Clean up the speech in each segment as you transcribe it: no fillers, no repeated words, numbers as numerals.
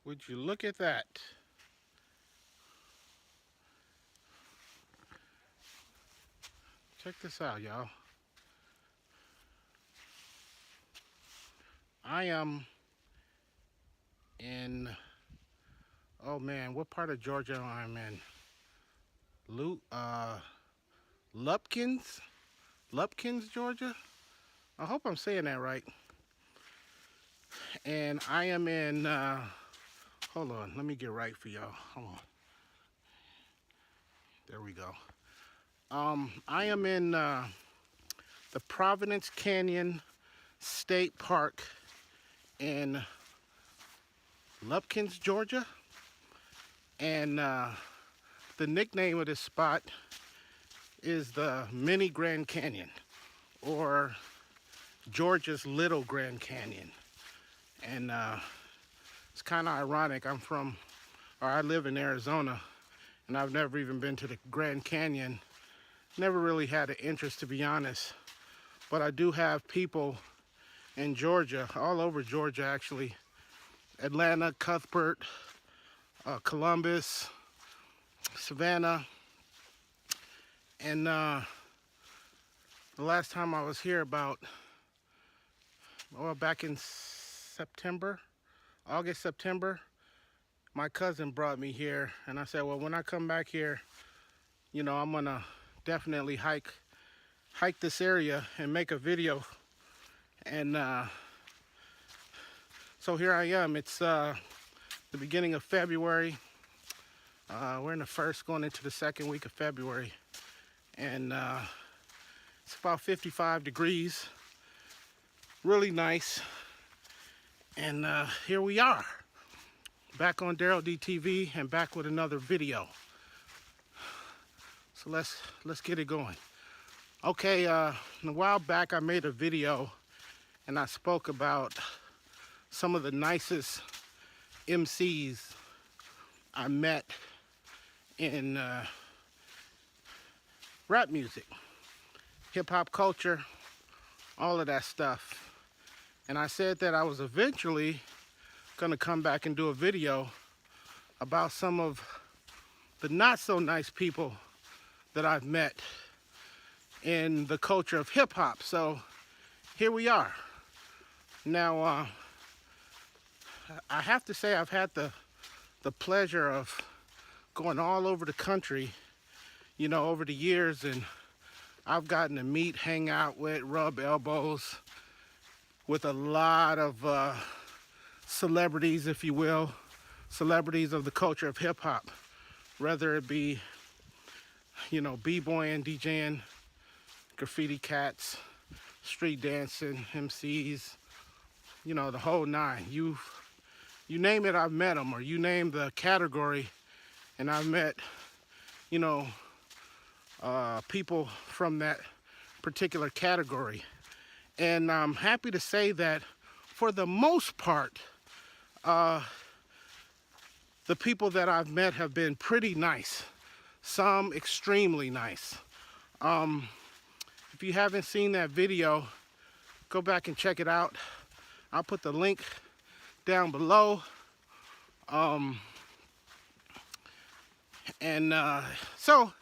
Would you look at that? Check this out, y'all. I am in, oh man, what part of Georgia I'm in? Lu, uh, Lupkins? Lupkins, Georgia? I hope I'm saying that right. And I am in, hold on, let me get right for y'all. Hold on. There we go. I am in the Providence Canyon State Park in Lupkins, Georgia. And the nickname of this spot is the Mini Grand Canyon, or Georgia's Little Grand Canyon. And it's kind of ironic. I live in Arizona, and I've never even been to the Grand Canyon. Never really had an interest, to be honest. But I do have people in Georgia, all over Georgia actually. Atlanta, Cuthbert, Columbus, Savannah. And the last time I was here back in September, August, September, my cousin brought me here, and I said, well, when I come back here, I'm gonna definitely hike this area and make a video. And so here I am. It's the beginning of February. We're in the first, going into the second week of February, and it's about 55 degrees. Really nice. And here we are, back on Daryl D TV and back with another video. So let's get it going. Okay, a while back I made a video and I spoke about some of the nicest MCs I met in rap music, hip hop culture, all of that stuff. And I said that I was eventually gonna come back and do a video about some of the not so nice people that I've met in the culture of hip hop. So here we are. Now, I have to say I've had the pleasure of going all over the country, over the years, and I've gotten to meet, hang out with, rub elbows with a lot of celebrities, if you will, celebrities of the culture of hip hop, whether it be, b-boying, DJing, graffiti cats, street dancing, MCs, the whole nine. You name it, I've met them, or you name the category, and I've met, people from that particular category. And I'm happy to say that for the most part, the people that I've met have been pretty nice, some extremely nice. If you haven't seen that video, go back and check it out. I'll put the link down below. So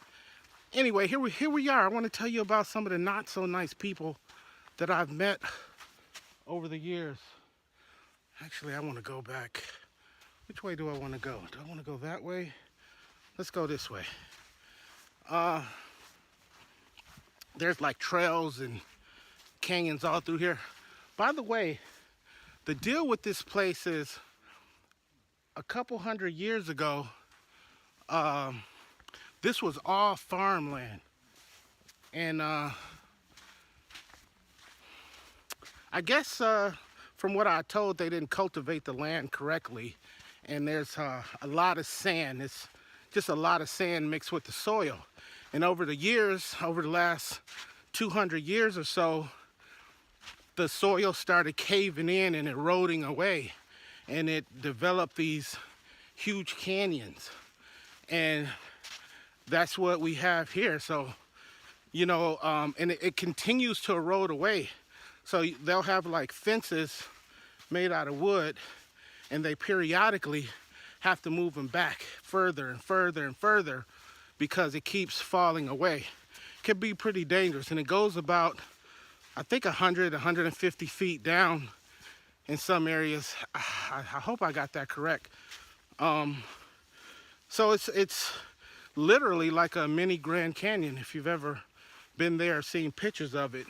anyway, here we are. I want to tell you about some of the not so nice people that I've met over the years. Actually, I want to go back. Which way do I want to go? Do I want to go that way? Let's go this way. There's like trails and canyons all through here. By the way, the deal with this place is a couple hundred years ago, this was all farmland. And I guess from what I told, they didn't cultivate the land correctly. And there's a lot of sand. It's just a lot of sand mixed with the soil. And over the years, over the last 200 years or so, the soil started caving in and eroding away. And it developed these huge canyons. And that's what we have here. So, and it continues to erode away. So they'll have like fences made out of wood, and they periodically have to move them back further and further and further because it keeps falling away. It can be pretty dangerous, and it goes about, I think, 100, 150 feet down in some areas. I hope I got that correct. So it's literally like a mini Grand Canyon. If you've ever been there or seen pictures of it,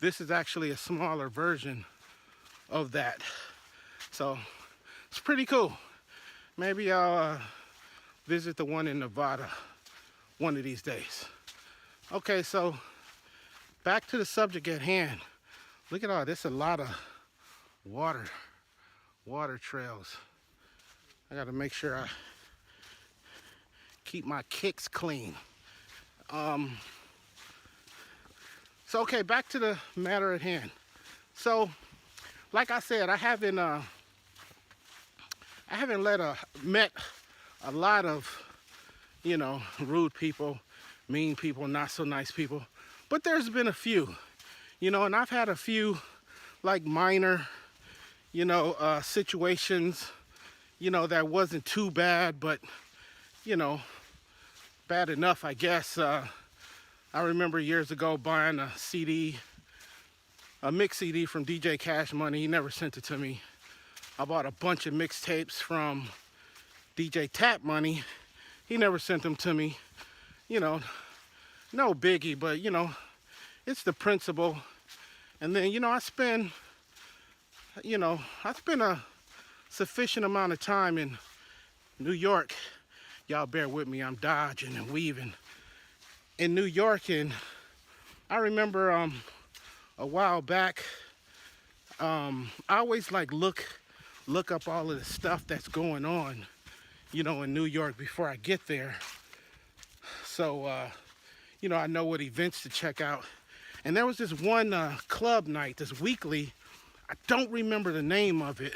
this is actually a smaller version of that. So it's pretty cool. Maybe I'll visit the one in Nevada one of these days. Okay, so back to the subject at hand. Look at all this, a lot of water trails. I gotta make sure I keep my kicks clean. So okay, back to the matter at hand. So, like I said, I haven't met a lot of, you know, rude people, mean people, not so nice people, but there's been a few, you know, and I've had a few like minor, you know, situations, you know, that wasn't too bad, but, you know, bad enough, I guess. I remember years ago buying a CD, a mix CD from DJ Cash Money. He never sent it to me. I bought a bunch of mixtapes from DJ Tap Money. He never sent them to me. You know, no biggie, but, you know, it's the principle. And then, you know, I spend a sufficient amount of time in New York. Y'all bear with me, I'm dodging and weaving. In New York, and I remember a while back, I always like look up all of the stuff that's going on, you know, in New York before I get there. So, you know, I know what events to check out. And there was this one club night, this weekly. I don't remember the name of it.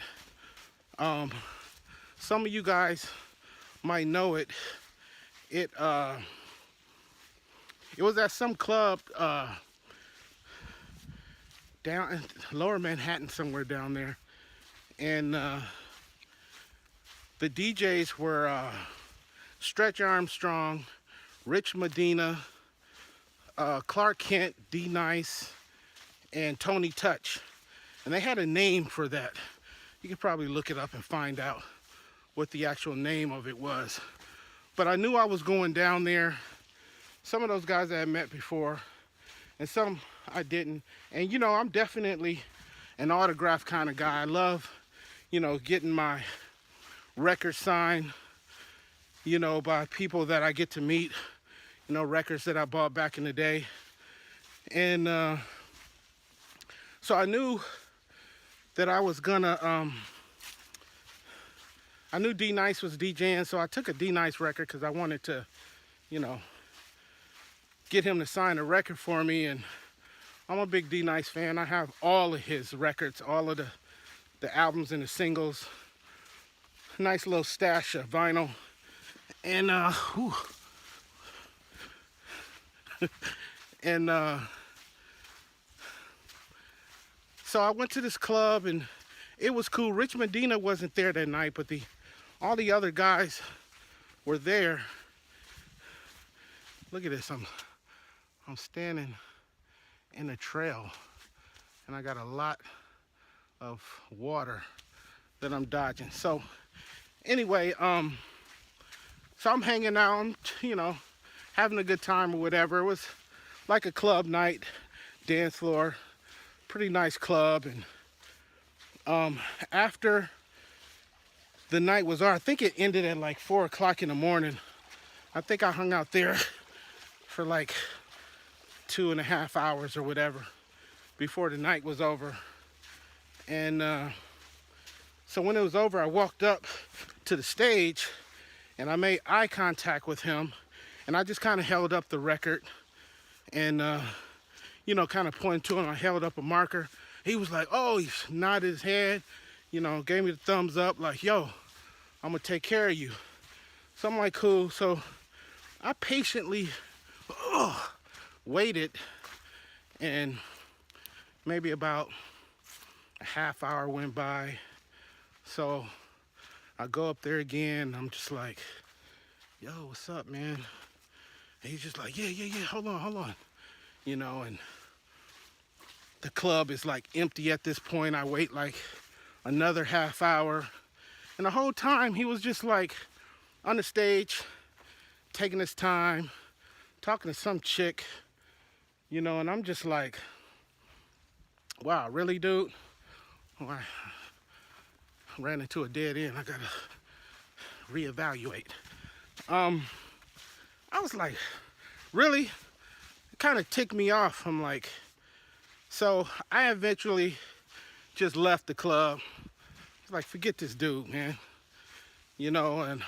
Some of you guys might know it. It was at some club down in Lower Manhattan, somewhere down there. And the DJs were Stretch Armstrong, Rich Medina, Clark Kent, D Nice, and Tony Touch. And they had a name for that. You could probably look it up and find out what the actual name of it was. But I knew I was going down there. Some of those guys I had met before, and some I didn't. And, you know, I'm definitely an autograph kind of guy. I love, you know, getting my record signed, you know, by people that I get to meet, you know, records that I bought back in the day. And so I knew that I was gonna, I knew D Nice was DJing, so I took a D Nice record because I wanted to, you know, get him to sign a record for me. And I'm a big D Nice fan. I have all of his records, all of the albums and the singles. Nice little stash of vinyl. And and so I went to this club, and it was cool. Rich Medina wasn't there that night, but all the other guys were there. Look at this. I'm standing in a trail, and I got a lot of water that I'm dodging. So anyway, so I'm hanging out, you know, having a good time or whatever. It was like a club night, dance floor, pretty nice club. And after the night was over, I think it ended at like 4 o'clock in the morning. I think I hung out there for like 2.5 hours or whatever before the night was over. And so when it was over, I walked up to the stage and I made eye contact with him, and I just kind of held up the record and you know, kind of pointed to him. I held up a marker. He was like, oh, he nodded his head, you know, gave me the thumbs up, like, yo, I'm gonna take care of you. So I'm like, cool. So I patiently waited, and maybe about a half hour went by. So I go up there again. I'm just like, yo, what's up, man? And he's just like, yeah, hold on. And the club is like empty at this point. I wait like another half hour. And the whole time he was just like on the stage, taking his time, talking to some chick, and I'm just like, wow, really, dude? Oh, I ran into a dead end. I gotta reevaluate. I was like, really? It kind of ticked me off. I'm like, so I eventually just left the club. Like, forget this dude, man. And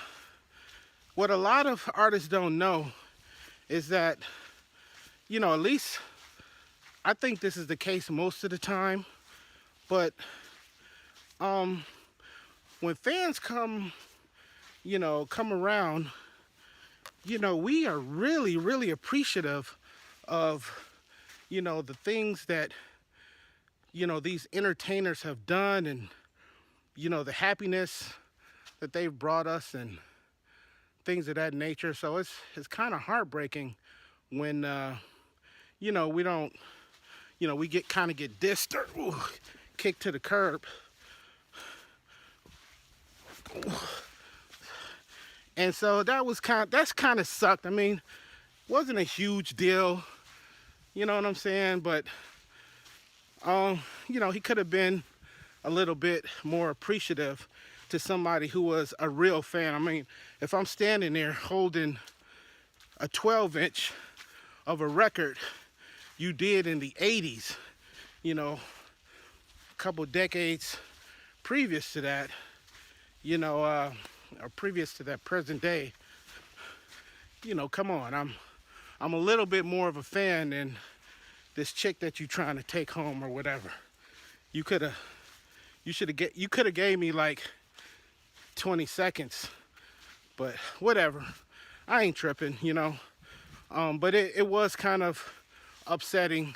what a lot of artists don't know is that, at least I think this is the case most of the time, but when fans come around, we are really, really appreciative of, the things that, these entertainers have done, and, the happiness that they've brought us and things of that nature. So it's kind of heartbreaking when, we don't, we get dissed or kicked to the curb. And so that's kind of sucked. I mean, wasn't a huge deal, you know what I'm saying? But, he could have been a little bit more appreciative to somebody who was a real fan. I mean, if I'm standing there holding a 12-inch of a record you did in the 80s, a couple decades previous to that, or previous to that present day, come on, I'm a little bit more of a fan than this chick that you trying to take home or whatever. You could have gave me like 20 seconds, but whatever. I ain't tripping, but it was kind of upsetting.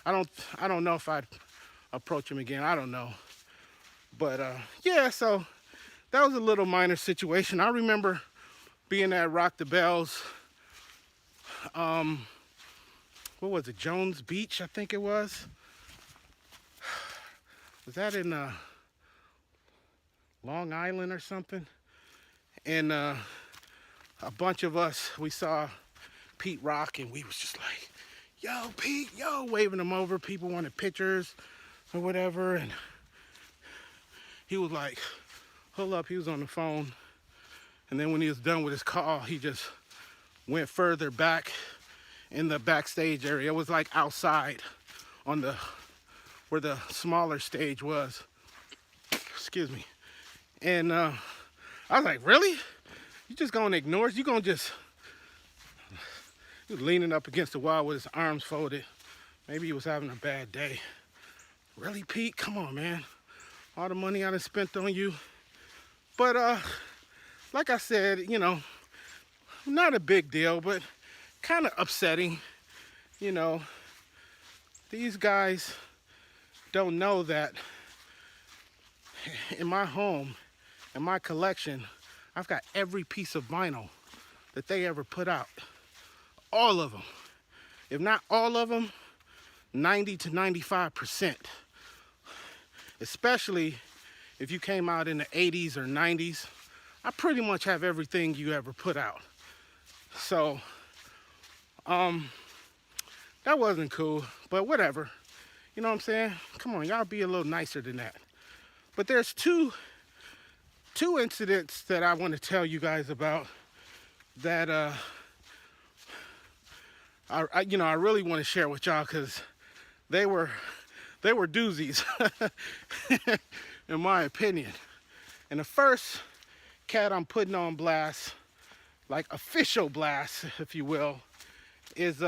I don't know if I'd approach him again. I don't know. But yeah, so that was a little minor situation. I remember being at Rock the Bells. What was it? Jones Beach, I think it was. Was that in Long Island or something? And a bunch of us, we saw Pete Rock, and we was just like, yo, Pete, yo, waving him over. People wanted pictures or whatever. And he was like, hold up, he was on the phone. And then when he was done with his call, he just went further back in the backstage area. It was like outside on where the smaller stage was. Excuse me. And I was like, really? You just gonna ignore us? You gonna just... He was leaning up against the wall with his arms folded. Maybe he was having a bad day. Really, Pete? Come on, man. All the money I done spent on you. But like I said, not a big deal, but kind of upsetting. These guys don't know that in my home, in my collection, I've got every piece of vinyl that they ever put out. All of them. If not all of them, 90 to 95%. Especially if you came out in the 80s or 90s. I pretty much have everything you ever put out. So, that wasn't cool, but whatever. You know what I'm saying? Come on, y'all be a little nicer than that. But there's two incidents that I want to tell you guys about that I really want to share with y'all, because they were doozies in my opinion. And the first cat I'm putting on blast, like official blast, if you will, is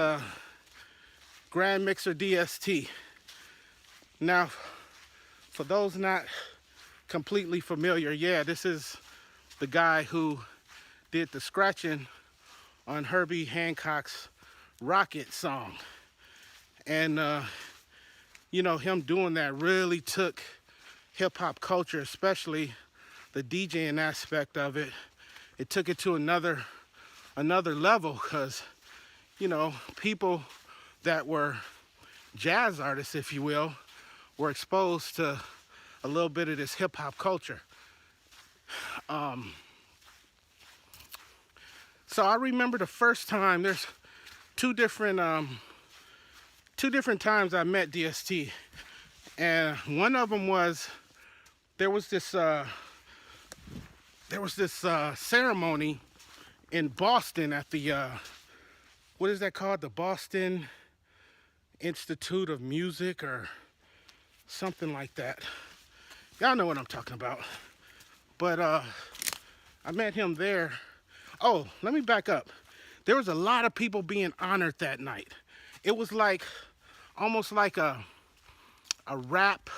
Grand Mixer DST. Now, for those not completely familiar, yeah, this is the guy who did the scratching on Herbie Hancock's Rocket song. And him doing that really took hip-hop culture, especially the DJing aspect of it, it took it to another level because, you know, people that were jazz artists, if you will, were exposed to a little bit of this hip hop culture. So I remember the first time. There's two different times I met DST, and one of them was there was this ceremony in Boston at the what is that called? The Boston Institute of Music or something like that. Y'all know what I'm talking about. But I met him there. Oh, let me back up. There was a lot of people being honored that night. It was like almost like a rap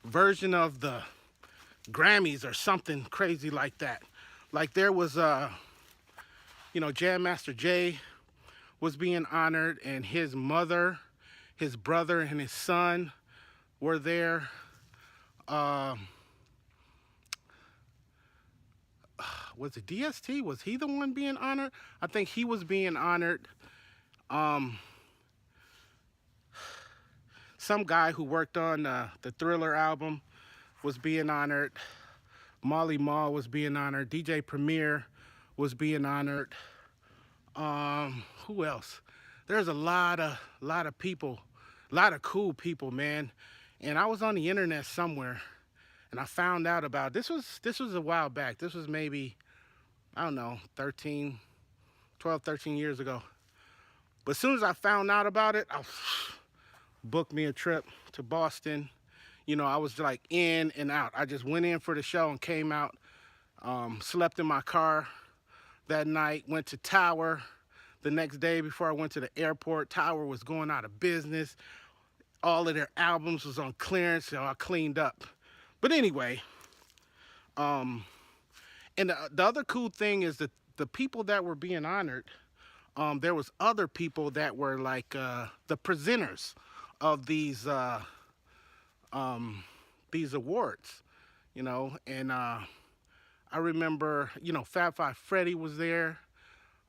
version of the Grammys or something crazy like that. Like there was Jam Master Jay was being honored, and his mother, his brother, and his son were there. Was it DST? Was he the one being honored? I think he was being honored. Some guy who worked on the Thriller album was being honored. Molly Mall was being honored. DJ Premier was being honored. Who else? There's a lot of people, a lot of cool people, man. And I was on the internet somewhere, and I found out about this was a while back. This was maybe, I don't know, 13 years ago. But as soon as I found out about it, I booked me a trip to Boston. You know, I was like in and out. I just went in for the show and came out, slept in my car that night, went to Tower the next day before I went to the airport. Tower was going out of business. All of their albums was on clearance, so I cleaned up. But anyway, and the other cool thing is that the people that were being honored, there was other people that were like the presenters of these awards, you know. And I remember, Fab Five Freddy was there.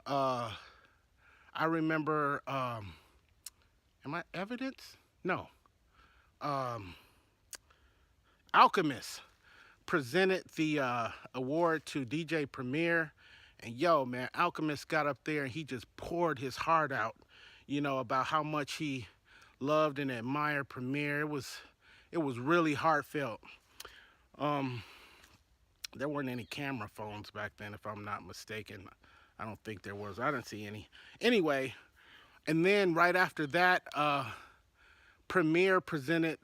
I remember, am I Evidence? No. Alchemist presented the award to DJ Premier. And yo, man, Alchemist got up there and he just poured his heart out, about how much he loved and admired Premier. It was really heartfelt. There weren't any camera phones back then, if I'm not mistaken. I don't think there was. I didn't see any. Anyway, and then right after that, Premier presented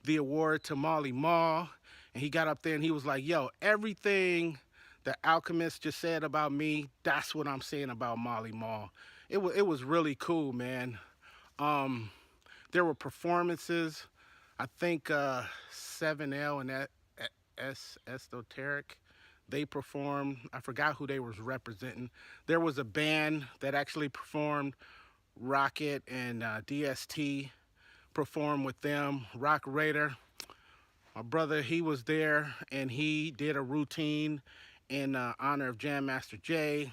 the award to Molly Mall, and he got up there and he was like, yo, everything the Alchemist just said about me, that's what I'm saying about Molly Mall. It was really cool, man. There were performances. I think 7L and Esoteric, they performed. I forgot who they was representing. There was a band that actually performed. Rocket and DST performed with them. Rock Raider, my brother, he was there, and he did a routine in honor of Jam Master Jay.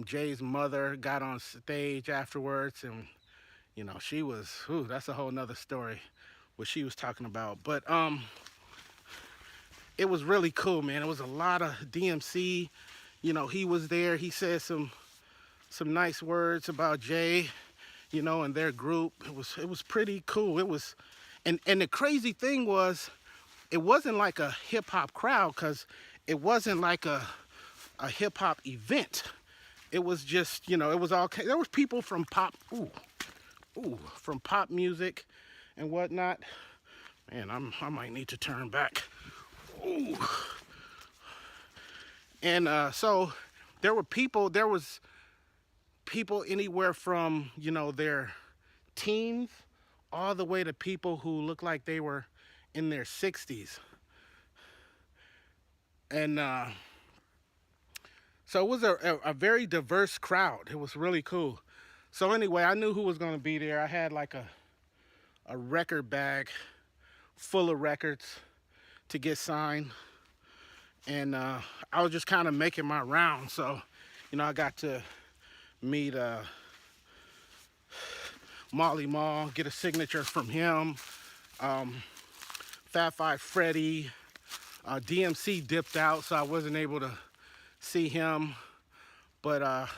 Jay's mother got on stage afterwards, and she was, that's a whole nother story what she was talking about. But it was really cool, man. It was a lot of DMC. He was there. He said some nice words about Jay, and their group. It was pretty cool. It was, and the crazy thing was, it wasn't like a hip hop crowd, because it wasn't like a hip hop event. It was just, it was all, there was people from pop, from pop music and whatnot. Man, I might need to turn back. Ooh. And so there was people anywhere from, their teens all the way to people who looked like they were in their 60s. And so it was a very diverse crowd. It was really cool. So anyway, I knew who was going to be there. I had like a record bag full of records to get signed. And I was just kind of making my round. So, I got to meet Molly Mall, get a signature from him. Fat Five Freddy. DMC dipped out, so I wasn't able to see him. But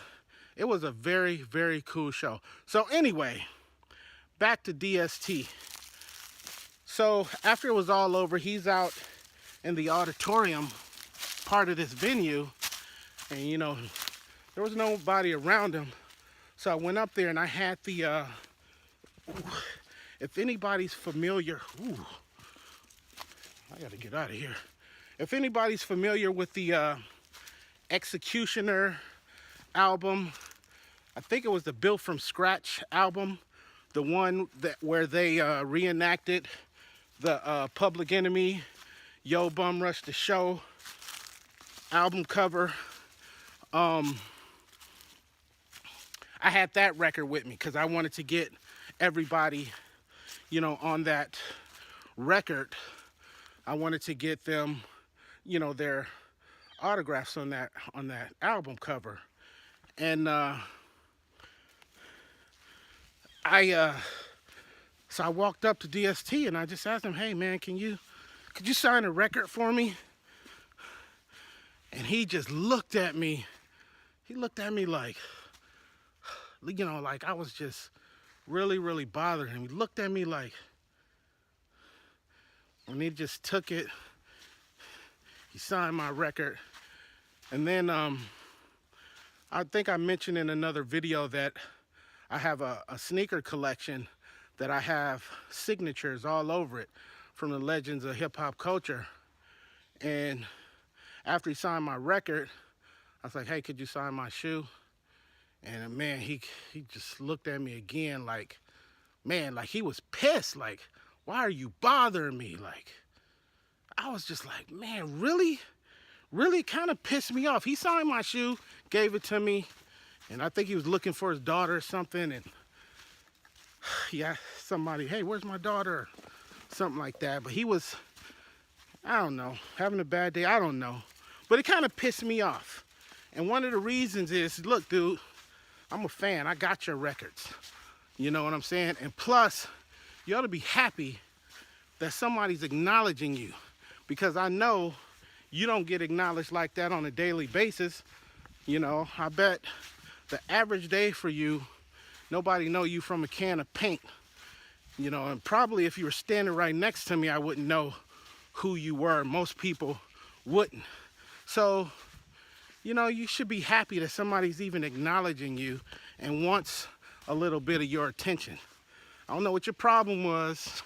it was a very, very cool show. So anyway, back to DST. So after it was all over, he's out in the auditorium part of this venue, and there was nobody around him. So I went up there and I had the if anybody's familiar, I gotta get out of here. If anybody's familiar with the Executioner album, I think it was the Built from Scratch album, the one where they reenacted the Public Enemy, Yo Bum Rush the Show album cover. I had that record with me because I wanted to get everybody, on that record. I wanted to get them, their autographs on that album cover. And so I walked up to DST and I just asked him, "Hey man, could you sign a record for me?" And he just looked at me. He looked at me like, like I was just really, really bothering him. He looked at me like, and he just took it. He signed my record. And then I think I mentioned in another video that I have a sneaker collection that I have signatures all over it from the legends of hip hop culture. And after he signed my record, I was like, "Hey, could you sign my shoe?" And man, he just looked at me again like, man, like he was pissed. Like, "Why are you bothering me?" Like, I was just like, man, really kind of pissed me off. He signed my shoe, gave it to me, and I think he was looking for his daughter or something. And he asked somebody, "Hey, where's my daughter?" Something like that. But he was, I don't know, having a bad day. I don't know. But it kind of pissed me off. And one of the reasons is, look, dude, I'm a fan. I got your records. You know what I'm saying? And plus, you ought to be happy that somebody's acknowledging you, because I know you don't get acknowledged like that on a daily basis. I bet the average day for you, nobody know you from a can of paint. And probably if you were standing right next to me, I wouldn't know who you were. Most people wouldn't. So, you should be happy that somebody's even acknowledging you and wants a little bit of your attention. I don't know what your problem was,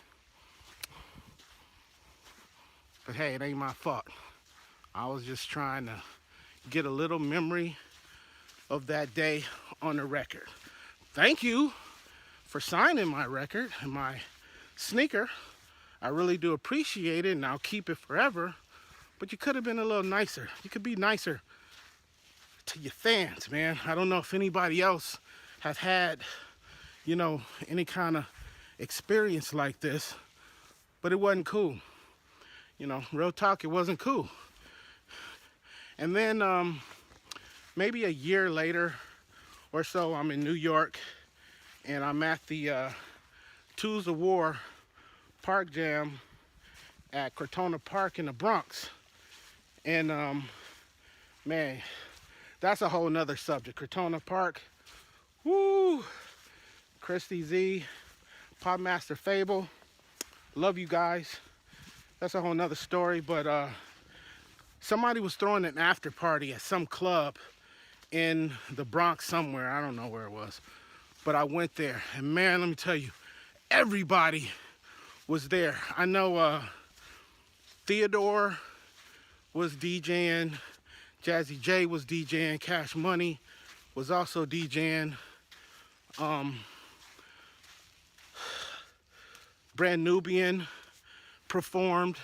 but hey, it ain't my fault. I was just trying to get a little memory of that day on the record. Thank you for signing my record and my sneaker. I really do appreciate it, and I'll keep it forever. But you could have been a little nicer. You could be nicer to your fans, man. I don't know if anybody else have had, any kind of experience like this, but it wasn't cool. Real talk, it wasn't cool. And then maybe a year later or so, I'm in New York, and I'm at the Tools of War Park Jam at Crotona Park in the Bronx. And man, that's a whole nother subject. Crotona Park, woo! Christy Z, Popmaster Fable, love you guys. That's a whole nother story. But somebody was throwing an after party at some club in the Bronx somewhere. I don't know where it was, but I went there, and man, let me tell you, everybody was there. I know Theodore was DJing, Jazzy J was DJing, Cash Money was also DJing, Brand Nubian performed,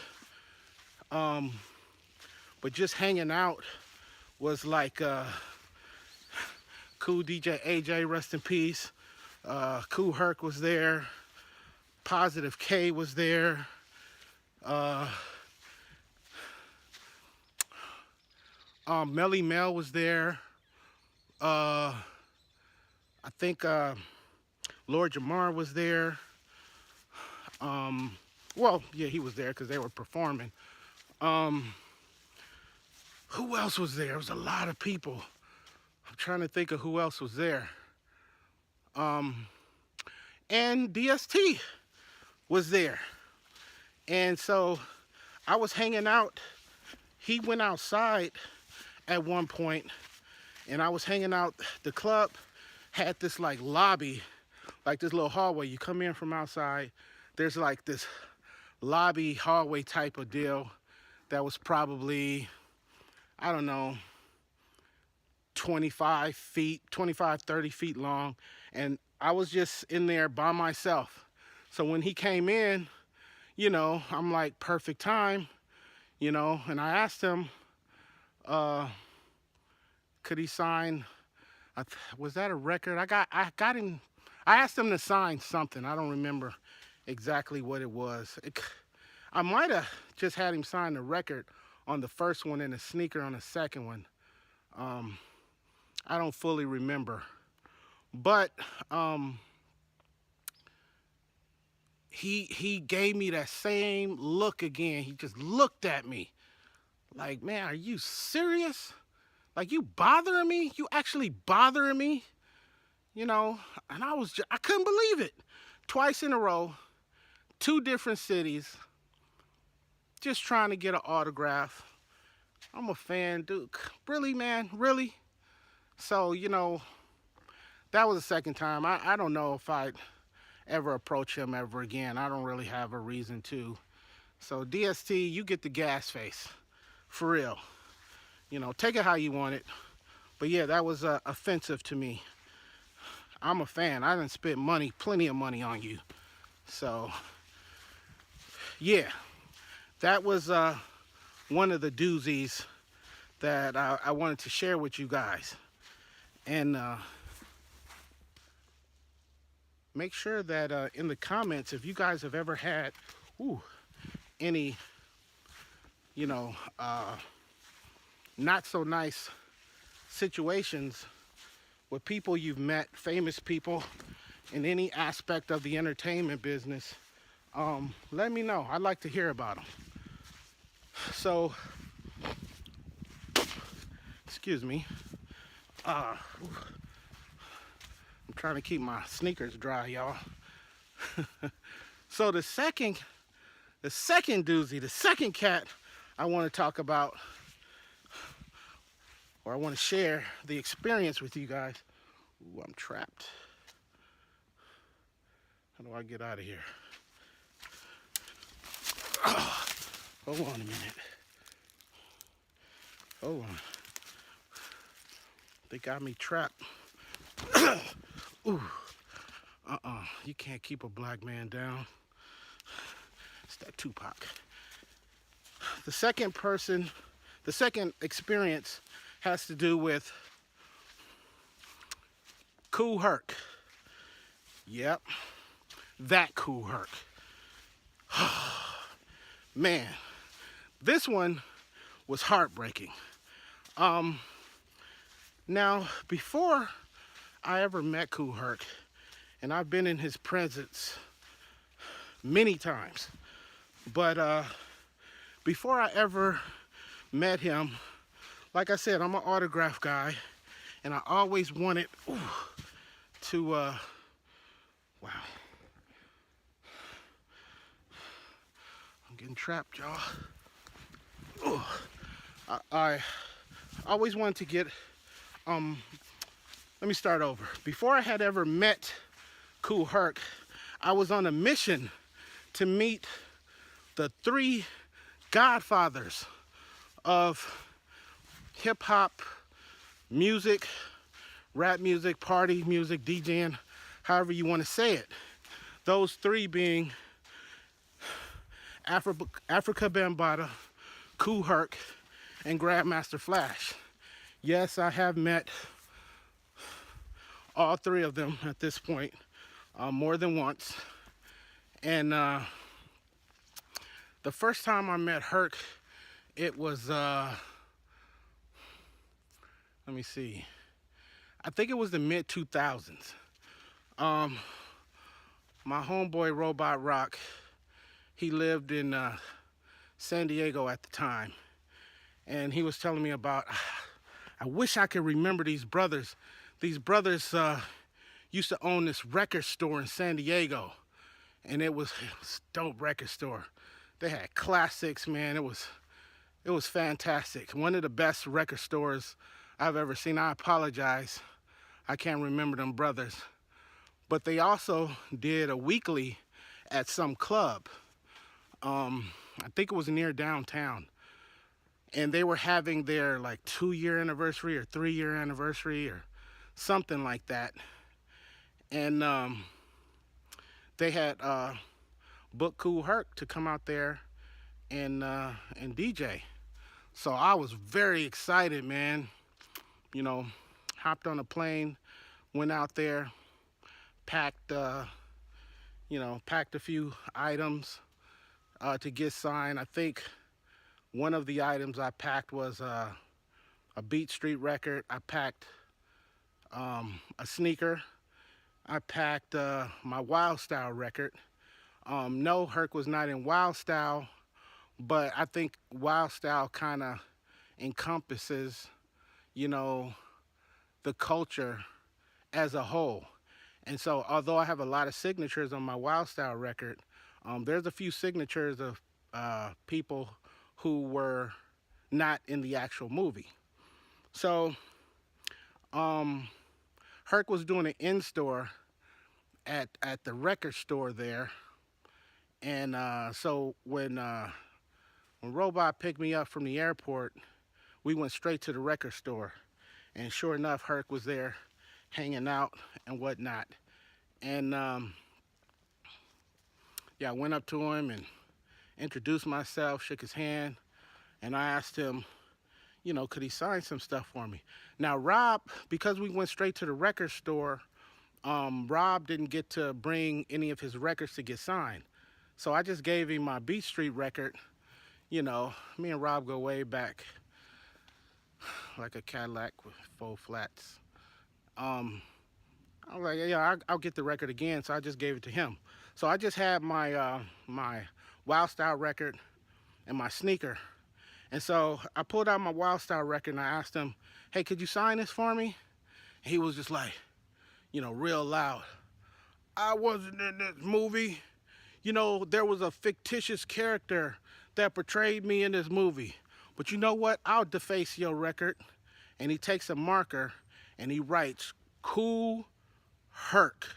but just hanging out was like Cool DJ AJ, rest in peace. Cool Herc was there. Positive K was there. Melly Mel was there. I think Lord Jamar was there. Well, yeah, he was there because they were performing. Um, who else was there? There was a lot of people. I'm trying to think of who else was there. And DST was there. And so I was hanging out. He went outside at one point, and I was hanging out. The club had this like lobby, like this little hallway. You come in from outside, there's like this lobby hallway type of deal that was probably, I don't know, 25 feet, 25, 30 feet long. And I was just in there by myself. So when he came in, you know, I'm like, perfect time, you know, and I asked him, could he sign, was that a record? I got him, I asked him to sign something. I don't remember exactly what it was. I might have just had him sign the record on the first one and a sneaker on the second one. I don't fully remember. But he gave me that same look again. He just looked at me like, man, are you serious? Like, you bothering me? You actually bothering me? You know, and I couldn't believe it. Twice in a row, 2 different cities, just trying to get an autograph. I'm a fan, dude. Really, man? Really? So, you know, that was the second time. I don't know if I'd ever approach him ever again. I don't really have a reason to. So, DST, you get the gas face. For real. You know, take it how you want it. But yeah, that was offensive to me. I'm a fan. I done spent money, plenty of money on you. So, yeah. That was one of the doozies that I wanted to share with you guys. And make sure that in the comments, if you guys have ever had any, you know, not so nice situations with people you've met, famous people in any aspect of the entertainment business, let me know. I'd like to hear about them. So, excuse me. I'm trying to keep my sneakers dry, y'all. So the second doozy, the second cat I want to talk about, or I want to share the experience with you guys. Ooh, I'm trapped. How do I get out of here? Oh, hold on a minute. Hold on. They got me trapped. Ooh. You can't keep a black man down. It's that Tupac. The second experience has to do with Kool Herc. Yep, that Kool Herc. Man, this one was heartbreaking. Now, before I ever met Kool Herc, and I've been in his presence many times, but before I ever met him, like I said, I'm an autograph guy, and I always wanted to, wow. I'm getting trapped, y'all. I always wanted to get, let me start over. Before I had ever met Kool Herc, I was on a mission to meet the 3 godfathers of hip-hop music, rap music, party music, DJing, however you want to say it. Those 3 being Africa Bambaataa, Kool Herc, and Grandmaster Flash. Yes, I have met all 3 of them at this point, more than once. And the first time I met Herc, it was let me see. I think it was the mid 2000s. Um, my homeboy Robot Rock, he lived in San Diego at the time, and he was telling me about. I wish I could remember these brothers. These brothers used to own this record store in San Diego, and it was a dope record store. They had classics, man. It was fantastic. One of the best record stores I've ever seen. I apologize, I can't remember them brothers, but they also did a weekly at some club. I think it was near downtown, and they were having their like 2-year anniversary or 3-year anniversary or something like that. And they had booked Kool Herc to come out there and DJ. So I was very excited, man. You know, hopped on a plane, went out there, packed packed a few items to get signed. I think one of the items I packed was a Beat Street record. I packed a sneaker. I packed my Wild Style record. No, Herc was not in Wild Style, but I think Wild Style kind of encompasses, you know, the culture as a whole. And so, although I have a lot of signatures on my Wild Style record, there's a few signatures of people who were not in the actual movie. So, Herc was doing an in-store at the record store there, and so when Robot picked me up from the airport, we went straight to the record store, and sure enough, Herc was there, hanging out and whatnot. And yeah, I went up to him and introduced myself, shook his hand, and I asked him, you know, could he sign some stuff for me? Now, Rob, because we went straight to the record store, Rob didn't get to bring any of his records to get signed. So I just gave him my Beat Street record. You know, me and Rob go way back, like a Cadillac with 4 flats. I was like, yeah, I'll get the record again. So I just gave it to him. So I just had my my Wild Style record and my sneaker. And so I pulled out my Wild Style record and I asked him, hey, could you sign this for me? And he was just like, you know, real loud. I wasn't in this movie. You know, there was a fictitious character that portrayed me in this movie. But you know what? I'll deface your record. And he takes a marker and he writes Kool Herc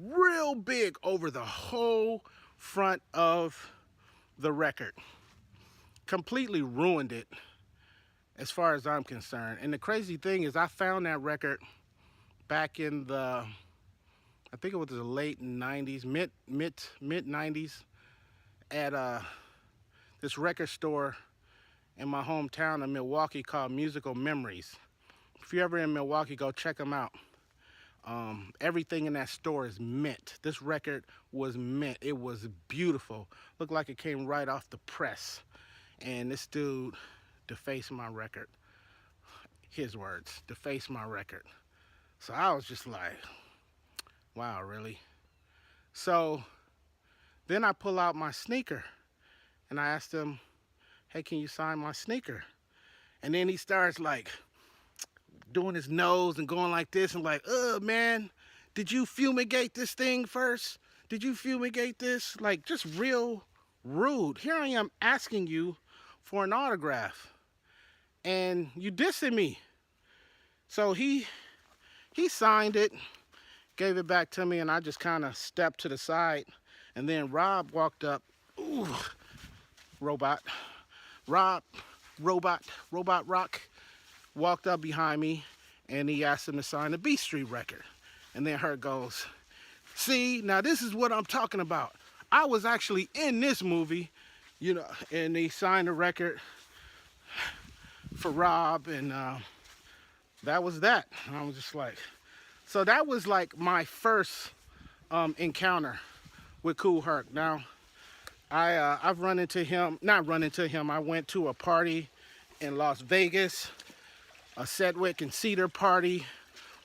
real big over the whole front of the record. Completely ruined it as far as I'm concerned. And the crazy thing is I found that record back in the, I think it was the late 90s, mid 90s at this record store in my hometown of Milwaukee called Musical Memories. If you're ever in Milwaukee, go check them out. Everything in that store is mint. This record was mint. It was beautiful. Looked like it came right off the press. And this dude defaced my record. His words, defaced my record. So I was just like, wow, really? So then I pull out my sneaker and I asked him, hey, can you sign my sneaker? And then he starts like doing his nose and going like this and like, man, did you fumigate this thing first? Did you fumigate this? Like, just real rude. Here I am asking you for an autograph and you dissing me. So he signed it, gave it back to me, and I just kind of stepped to the side. And then Rob walked up. Ooh, Robot Rock walked up behind me, and he asked him to sign the Beat Street record. And then Herc goes, see, now this is what I'm talking about. I was actually in this movie, you know, and he signed the record for Rob, and that was that. And I was just like, so that was like my first encounter with Kool Herc. Now, I've not run into him. I went to a party in Las Vegas, a Sedgwick and Cedar party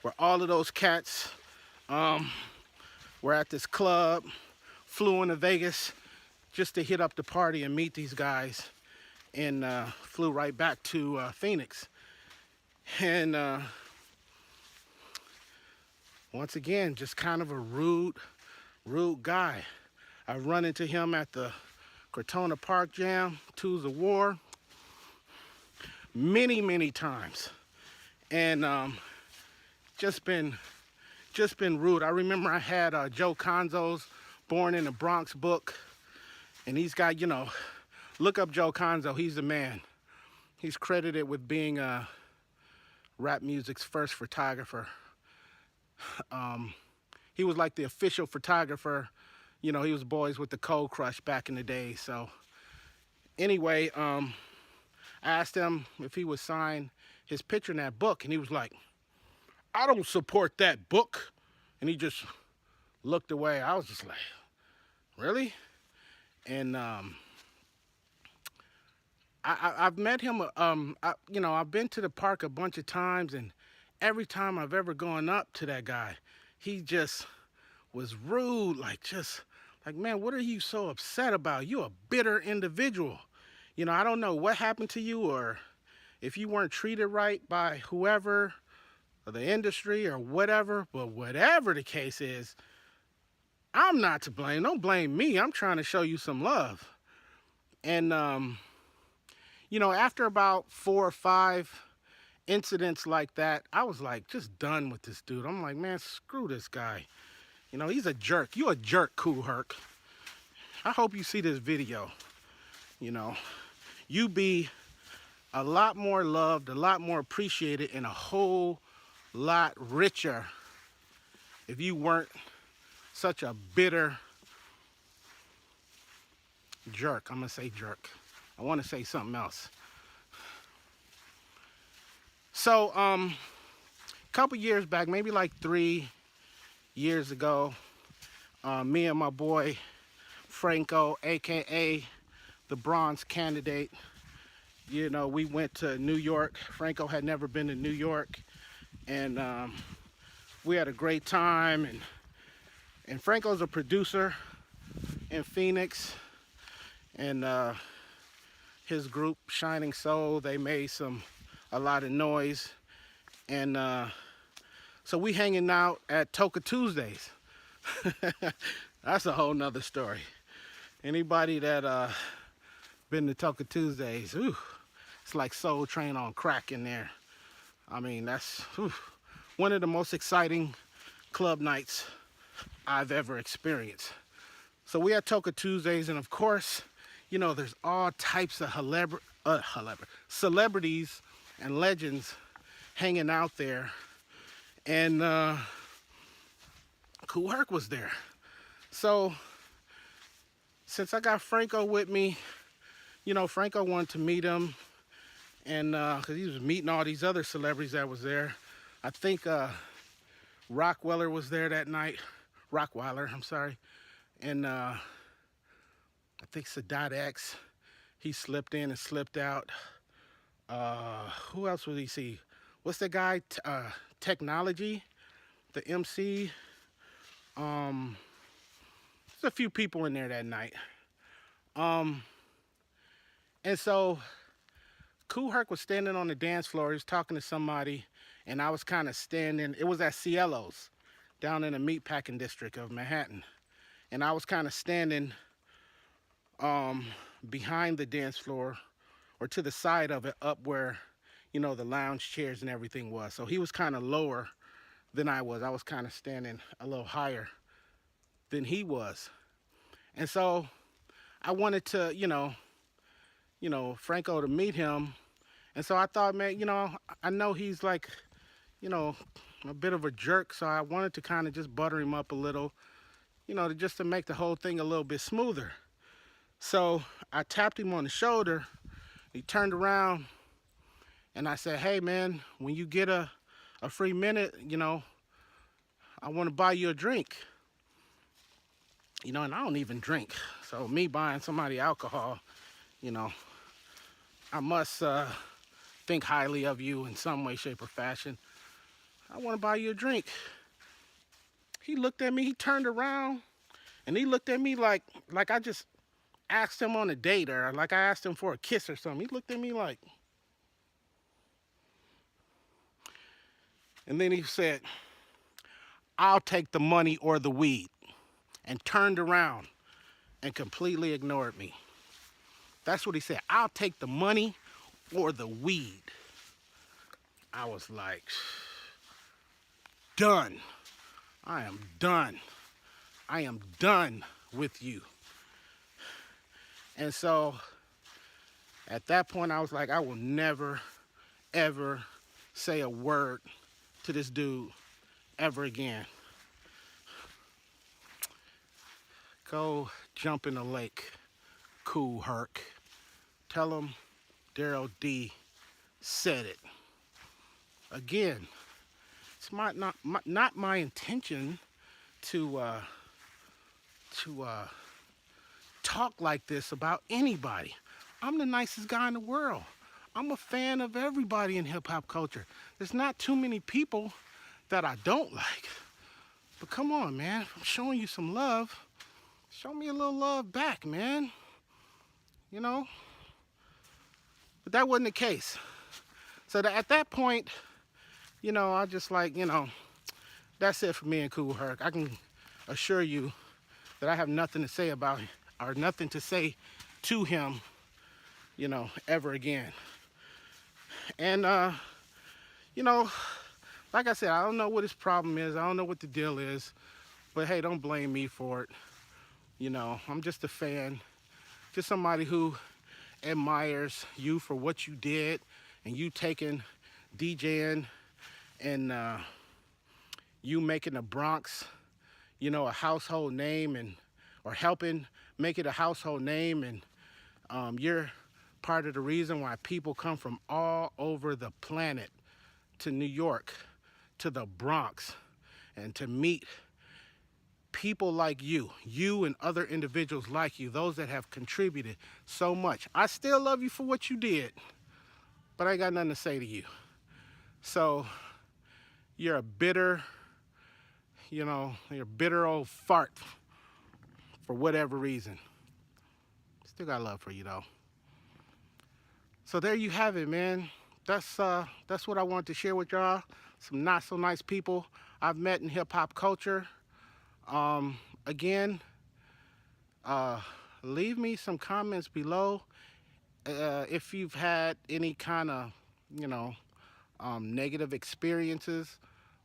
where all of those cats were at this club, flew into Vegas just to hit up the party and meet these guys, and flew right back to Phoenix. And once again, just kind of a rude guy. I run into him at the Crotona Park Jam, Tools of War, many times, and just been rude. I remember I had Joe Conzo's Born in the Bronx book, and he's got, you know, look up Joe Conzo. He's the man. He's credited with being rap music's first photographer. He was like the official photographer. You know, he was boys with the Cold Crush back in the day. So anyway, I asked him if he would sign his picture in that book, and he was like, I don't support that book. And he just looked away. I was just like, really? And I've met him, you know, I've been to the park a bunch of times, and every time I've ever gone up to that guy, he just was rude, like, man, what are you so upset about? You're a bitter individual. You know, I don't know what happened to you, or if you weren't treated right by whoever, or the industry, or whatever, but whatever the case is, I'm not to blame. Don't blame me. I'm trying to show you some love. And, you know, after about 4 or 5 incidents like that, I was like, just done with this dude. I'm like, man, screw this guy. You know, he's a jerk. You a jerk, Kool Herc. I hope you see this video. You know, you be a lot more loved, a lot more appreciated, and a whole lot richer if you weren't such a bitter jerk. I'm gonna say jerk. I want to say something else. So, a couple years back, maybe like 3 years ago, me and my boy Franco, aka the Bronze Candidate, you know, we went to New York. Franco had never been to New York, and we had a great time. And Franco's a producer in Phoenix, and his group Shining Soul, they made a lot of noise, and so we hanging out at Toka Tuesdays. That's a whole nother story. Anybody that been to Toka Tuesdays, ooh, it's like Soul Train on crack in there. I mean, that's one of the most exciting club nights I've ever experienced. So we had Toka Tuesdays, and of course, you know, there's all types of celebrities and legends hanging out there. And Kool Herc was there. So since I got Franco with me, you know, Franco wanted to meet him, and because he was meeting all these other celebrities that was there. I think Rockweller was there that night. Rockweiler, I'm sorry. And I think Sadat X, he slipped in and slipped out. Who else would he see? What's that guy? Technology, the MC. There's a few people in there that night. And so Kool Herc was standing on the dance floor. He was talking to somebody, and I was kind of standing. It was at Cielo's down in the meatpacking district of Manhattan. And I was kind of standing behind the dance floor, or to the side of it, up where, you know, the lounge chairs and everything was. So he was kind of lower than I was. I was kind of standing a little higher than he was. And so I wanted to, you know, Franco, to meet him. And so I thought, man, you know, I know he's like, you know, a bit of a jerk. So I wanted to kind of just butter him up a little, you know, just to make the whole thing a little bit smoother. So I tapped him on the shoulder. He turned around, and I said, hey, man, when you get a free minute, you know, I want to buy you a drink. You know, and I don't even drink. So me buying somebody alcohol, you know, I must think highly of you in some way, shape, or fashion. I want to buy you a drink. He looked at me, he turned around, and he looked at me like I just asked him on a date or like I asked him for a kiss or something. He looked at me like, and then he said, I'll take the money or the weed, and turned around and completely ignored me. That's what he said. I'll take the money or the weed. I was like, done. I am done. I am done with you. And so at that point, I was like, I will never, ever say a word to this dude ever again. Go jump in the lake, Cool Herc. Tell him Daryl D said it. Again, it's not my intention to talk like this about anybody. I'm the nicest guy in the world. I'm a fan of everybody in hip hop culture. There's not too many people that I don't like. But come on, man, if I'm showing you some love, show me a little love back, man. You know? But that wasn't the case. So at that point, you know, I just like, you know, that's it for me and Cool Herc. I can assure you that I have nothing to say about him, or nothing to say to him, you know, ever again. And, you know, like I said, I don't know what his problem is. I don't know what the deal is. But hey, don't blame me for it. You know, I'm just a fan. Just somebody who admires you for what you did and you taking DJing and you making the Bronx, you know, a household name, and or helping make it a household name, and you're part of the reason why people come from all over the planet to New York, to the Bronx, and to meet people like you and other individuals like you, those that have contributed so much. I still love you for what you did, but I ain't got nothing to say to you. So you're a bitter, you know, you're a bitter old fart for whatever reason. Still got love for you though. So there you have it, man. That's what I wanted to share with y'all. Some not so nice people I've met in hip hop culture. Again, leave me some comments below if you've had any kind of, you know, negative experiences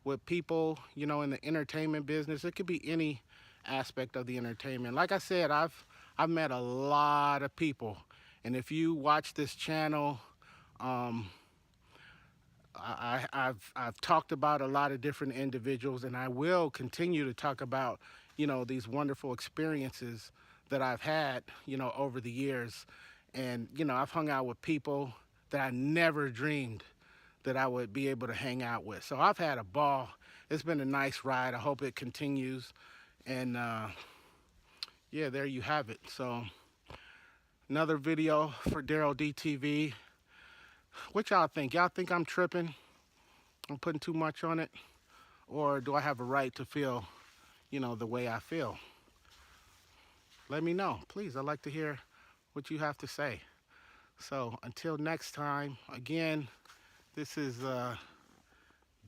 with people, you know, in the entertainment business. It could be any aspect of the entertainment. Like I said, I've met a lot of people, and if you watch this channel, I've talked about a lot of different individuals, and I will continue to talk about, you know, these wonderful experiences that I've had, you know, over the years. And, you know, I've hung out with people that I never dreamed that I would be able to hang out with. So I've had a ball. It's been a nice ride. I hope it continues. And yeah, there you have it. So another video for Daryl D TV. What y'all think? Y'all think I'm tripping? I'm putting too much on it? Or do I have a right to feel, you know, the way I feel? Let me know, please. I'd like to hear what you have to say. So until next time, again, this is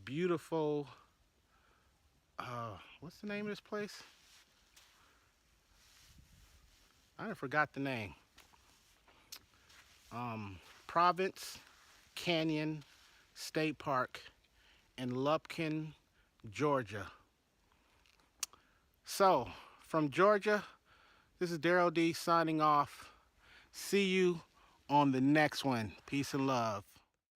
beautiful, what's the name of this place? I forgot the name. Province Canyon State Park in Lupkin, Georgia. So, from Georgia, this is Daryl D signing off. See you on the next one. Peace and love.